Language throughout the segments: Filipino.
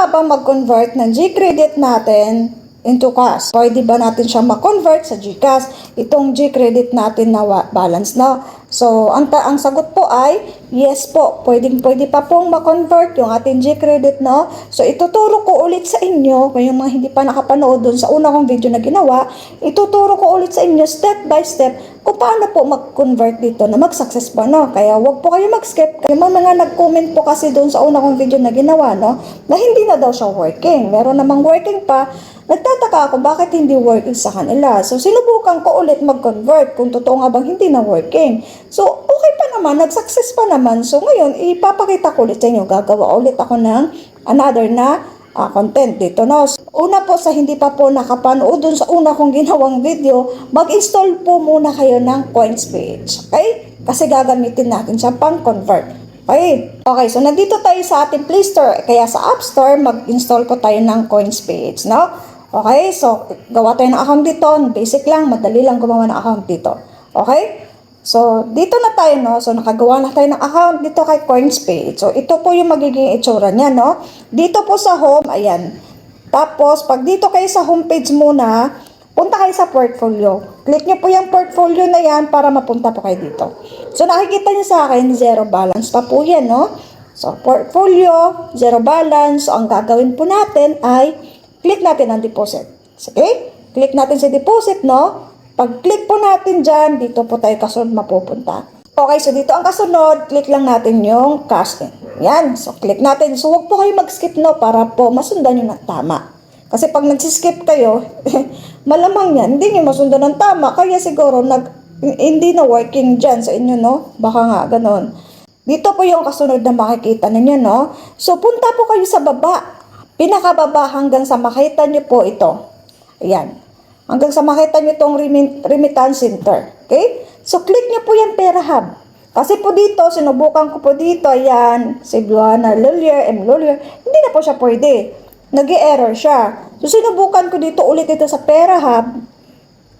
nga ba mag-convert ng G-credit natin into cash? Pwede ba natin siya mag-convert sa GCash? Itong G-credit natin na balance na. So, ang sagot po ay yes po. Pwede pa pong ma-convert yung ating G-credit, no? So, ituturo ko ulit sa inyo, kung yung mga hindi pa nakapanood dun sa una kong video na ginawa, ituturo ko ulit sa inyo step by step kung paano po mag-convert dito na mag-success po, no? Kaya wag po kayo mag-skip. Yung mga nag-comment po kasi dun sa una kong video na ginawa, no? Na hindi na daw siya working. Meron namang working pa. Nagtataka ako bakit hindi working sa kanila. So, sinubukan ko ulit mag-convert kung totoo nga bang hindi na working. So, okay pa naman, nag-success pa naman. So, ngayon, ipapakita ko ulit sa inyo. Gagawa ulit ako ng another na content dito, no? So, una po sa hindi pa po nakapanood dun sa una kong ginawang video, mag-install po muna kayo ng CoinsPage. Okay? Kasi gagamitin natin siya pang convert. Okay, so nandito tayo sa ating Play Store. Kaya sa App Store, mag-install po tayo ng CoinsPage, no? Okay, so gawa tayo ng account dito. Basic lang, madali lang gumawa ng account dito. Okay? So, dito na tayo, no? So, nakagawa na tayo ng account dito kay CoinsPage. So, ito po yung magiging itsura niya, no? Dito po sa home, ayan. Tapos, pag dito kayo sa homepage muna, punta kayo sa portfolio. Click nyo po yung portfolio na yan para mapunta po kayo dito. So, nakikita nyo sa akin, zero balance pa po yan, no? So, portfolio, zero balance. So, ang gagawin po natin ay click natin ang deposit. Okay? Click natin sa deposit, no? Pag-click po natin dyan, dito po tayo kasunod mapupunta. Okay, so dito ang kasunod, click lang natin yung cash in. Yan. So, click natin. So, huwag po kayo mag-skip, no? Para po masundan nyo na tama. Kasi pag nag-skip kayo, malamang yan, hindi nyo masundan ng tama. Kaya siguro, hindi na working dyan sa inyo, no? Baka nga, ganon. Dito po yung kasunod na makikita ninyo, no? So, punta po kayo sa baba. Pinakababa hanggang sa makita nyo po ito. Ayan. Hanggang sa makita nyo itong remittance center. Okay? So, click nyo po yung Pera Hub. Kasi po dito, sinubukan ko po dito, ayan, si Joanna Lullier, hindi na po siya pwede. Nag-i-error siya. So, sinubukan ko dito ulit ito sa Pera Hub.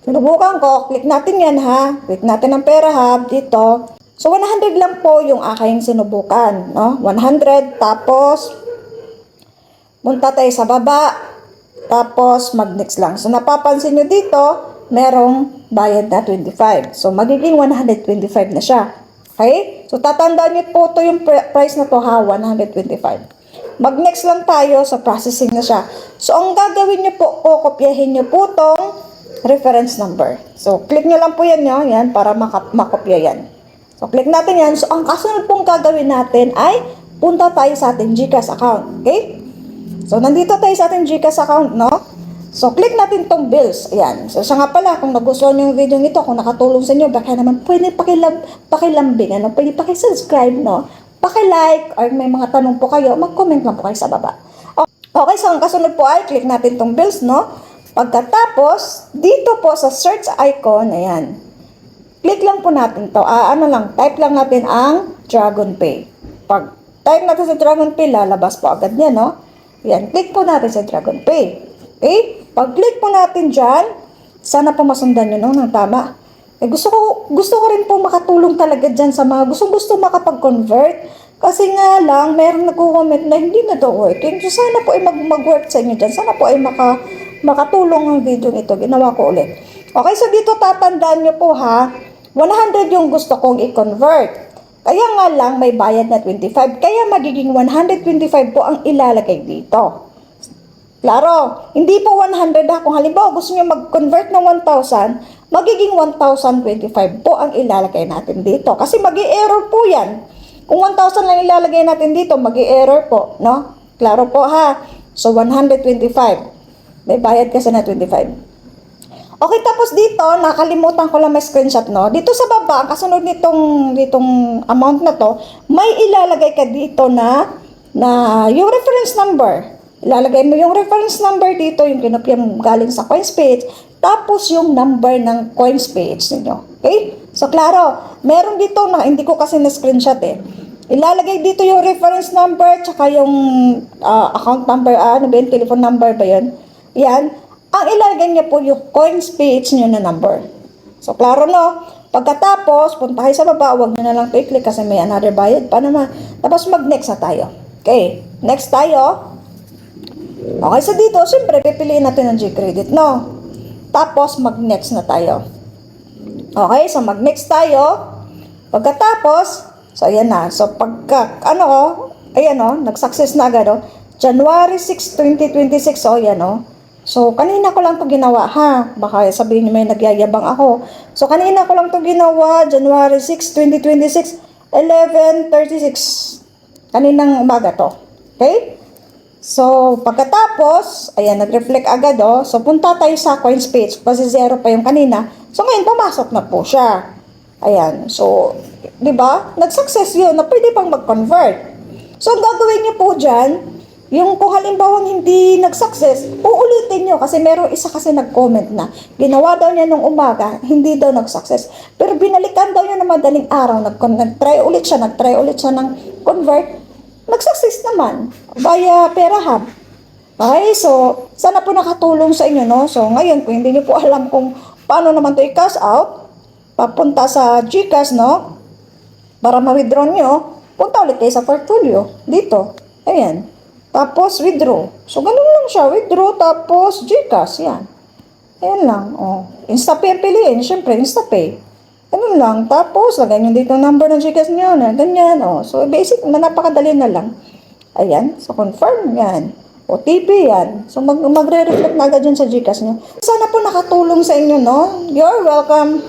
Sinubukan ko, click natin yan ha. Click natin ang Pera Hub dito. So, 100 lang po yung aking sinubukan. No? 100, tapos punta tayo sa baba, tapos mag-next lang. So, napapansin nyo dito, merong bayad na 25. So, magiging 125 na siya. Okay? So, tatandaan nyo po ito yung price na to ha, 125. Mag-next lang tayo sa processing na siya. So, ang gagawin nyo po, kopyahin nyo po itong reference number. So, click nyo lang po yan, no? Yan, para makopya yan. So, click natin yan. So, ang kasunod pong gagawin natin ay punta tayo sa ating GCash account. Okay? So, nandito tayo sa ating GCash account, no? So, click natin tong bills. Ayan. So, siya nga pala, kung nagustuhan nyo yung video nito, kung nakatulong sa inyo, baka naman pwede pakilambing, ano? Pwede pakisubscribe, no? Pakilike, or may mga tanong po kayo, mag-comment lang po kayo sa baba. Okay, so ang kasunod po ay, click natin tong bills, no? Pagkatapos, dito po sa search icon, ayan. Click lang po natin to. Type lang natin ang DragonPay. Pag type natin sa DragonPay, lalabas po agad niya, no? Yan, click po natin sa DragonPay. Okay? Pag-click po natin dyan, sana po masundan nyo ng tama. Gusto ko rin po makatulong talaga dyan sa mga gusto makapag-convert. Kasi nga lang, mayroong nag-comment na hindi na daw working. So, sana po ay mag-work sa inyo dyan. Sana po ay makatulong ang video nito. Ginawa ko ulit. Okay, so dito tatandaan nyo po ha, 100 yung gusto kong i-convert. Kaya nga lang, may bayad na 25. Kaya magiging 125 po ang ilalagay dito. Klaro, hindi po 100 ha. Kung halimbawa gusto nyo mag-convert ng 1,000, magiging 1,025 po ang ilalagay natin dito. Kasi mag-i-error po yan. Kung 1,000 lang ilalagay natin dito, mag-i-error po. No? Klaro po ha. So, 125. May bayad kasi na 25. Okay, tapos dito, nakalimutan ko lang may screenshot, no? Dito sa baba, ang kasunod nitong amount na to, may ilalagay ka dito na yung reference number. Ilalagay mo yung reference number dito, yung kinopya mo galing sa CoinsPage, tapos yung number ng CoinsPage ninyo. Okay? So, klaro, meron dito na, hindi ko kasi na-screenshot eh. Ilalagay dito yung reference number, tsaka yung account number, yung telephone number ba yun? Yan. Ang ilalagay niya po yung CoinsPage niyo na number. So, klaro no? Pagkatapos, punta kayo sa baba, huwag nyo na lang i-click kasi may another bayad pa naman. Tapos, mag-next na tayo. Okay, next tayo. Okay, so dito, siyempre, pipiliin natin ang G-credit, no? Tapos, mag-next na tayo. Okay, so mag-next tayo. Pagkatapos, so ayan na. So, ayan o, nag-success na agad o. January 6, 2026, so ayan o. So, kanina ko lang to ginawa, ha? Baka sabihin niyo may nagyayabang ako. So, kanina ko lang to ginawa, January 6, 2026, 11:36. Kaninang umaga to. Okay? So, pagkatapos, ayan, nag-reflect agad, oh. So, punta tayo sa coins page kasi 0 pa yung kanina. So, ngayon, pumasok na po siya. Ayan. So, di ba? Nag-success yun na pwede pang mag-convert. So, ang gagawin niyo po dyan, yung kung halimbawa hindi nag-success, uulitin nyo kasi merong isa kasi nag-comment na ginawa daw niya nung umaga, hindi daw nag-success. Pero binalikan daw niya na madaling araw, nag-try ulit siya ng convert, nag-success naman via Perahub. Okay, so sana po nakatulong sa inyo, no? So ngayon, kung hindi niyo po alam kung paano naman to i-cash out, papunta sa GCash, no? Para ma-withdraw nyo, punta ulit kayo sa portfolio. Dito. Ayan. Tapos, withdraw. So, ganun lang siya. Withdraw, tapos, GCash. Yan. Ayan lang. Oh. InstaPay ang piliin. Siyempre, InstaPay. Ganun lang. Tapos, lagay nyo dito ang number ng GCash nyo. Na, ganyan. Oh. So, basic, napakadali na lang. Ayan. So, confirm. Yan. OTP yan. So, magre-reflect na agad yun sa GCash nyo. Sana po nakatulong sa inyo, no? You're welcome.